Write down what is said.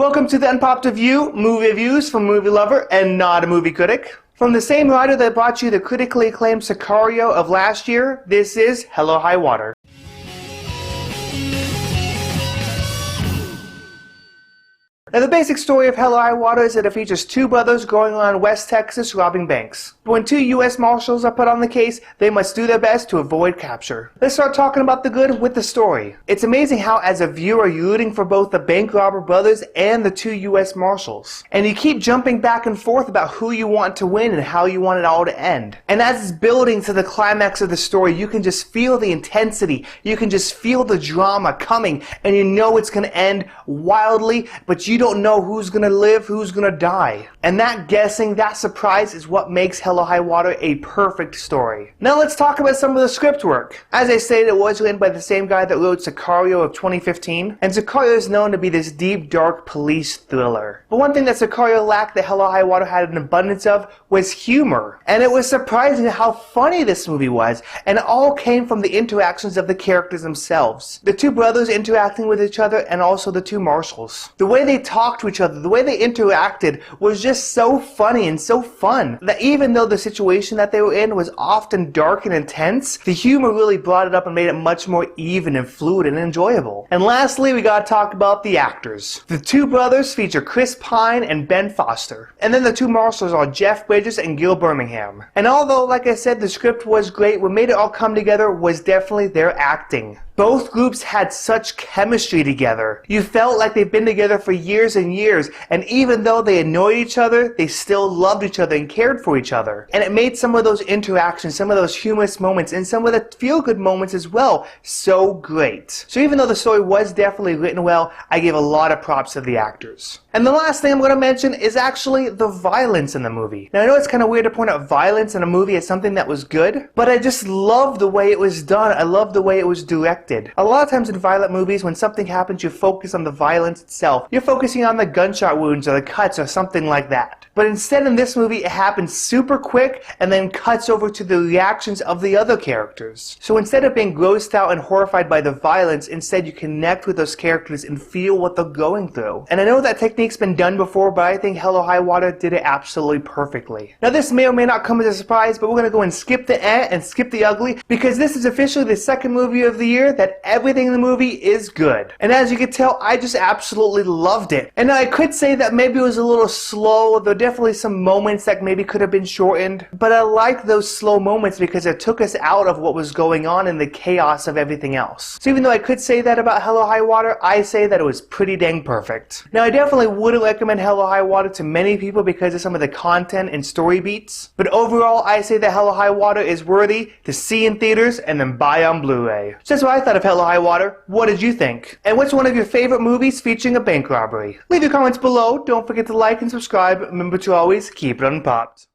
Welcome to the Unpopped Review, movie reviews from Movie Lover and not a movie critic. From the same writer that brought you the critically acclaimed Sicario of last year, this is Hello High Water. Now, the basic story of Hello High Water is that it features two brothers going around West Texas robbing banks. But when two U.S. Marshals are put on the case, they must do their best to avoid capture. Let's start talking about the good with the story. It's amazing how, as a viewer, you're rooting for both the bank robber brothers and the two U.S. Marshals. And you keep jumping back and forth about who you want to win and how you want it all to end. And as it's building to the climax of the story, you can just feel the intensity. You can just feel the drama coming, and you know it's going to end wildly, but you don't know who's gonna live, who's gonna die. And that guessing, that surprise is what makes Hello High Water a perfect story. Now let's talk about some of the script work. As I stated, it was written by the same guy that wrote Sicario of 2015, and Sicario is known to be this deep, dark police thriller. But one thing that Sicario lacked that Hello High Water had an abundance of was humor. And it was surprising how funny this movie was, and it all came from the interactions of the characters themselves. The two brothers interacting with each other, and also the two marshals. The way they talked to each other, the way they interacted was just so funny and so fun that even though the situation that they were in was often dark and intense, the humor really brought it up and made it much more even and fluid and enjoyable. And lastly, we gotta talk about the actors. The two brothers feature Chris Pine and Ben Foster. And then the two marshals are Jeff Bridges and Gil Birmingham. And although, like I said, the script was great, what made it all come together was definitely their acting. Both groups had such chemistry together. You felt like they've been together for years and years, and even though they annoyed each other, they still loved each other and cared for each other. And it made some of those interactions, some of those humorous moments, and some of the feel-good moments as well, so great. So even though the story was definitely written well, I gave a lot of props to the actors. And the last thing I'm going to mention is actually the violence in the movie. Now I know it's kind of weird to point out violence in a movie as something that was good, but I just love the way it was done. I love the way it was directed. A lot of times in violent movies, when something happens, you focus on the violence itself. You're focusing on the gunshot wounds or the cuts or something like that. But instead in this movie, it happens super quick and then cuts over to the reactions of the other characters. So instead of being grossed out and horrified by the violence, instead you connect with those characters and feel what they're going through. And I know that technique's been done before, but I think Hello High Water did it absolutely perfectly. Now this may or may not come as a surprise, but we're going to go and skip the and skip the ugly, because this is officially the second movie of the year that everything in the movie is good. And as you can tell, I just absolutely loved it. And I could say that maybe it was a little slow. There are definitely some moments that maybe could have been shortened, but I like those slow moments because it took us out of what was going on in the chaos of everything else. So even though I could say that about Hello High Water, I say that it was pretty dang perfect. Now I definitely wouldn't recommend Hello High Water to many people because of some of the content and story beats, but overall I say that Hello High Water is worthy to see in theaters and then buy on Blu-ray. So that's what I thought of Hello High Water. What did you think? And what's one of your favorite movies featuring a bank robbery? Leave your comments below. Don't forget to like and subscribe. Remember to always keep it unpopped.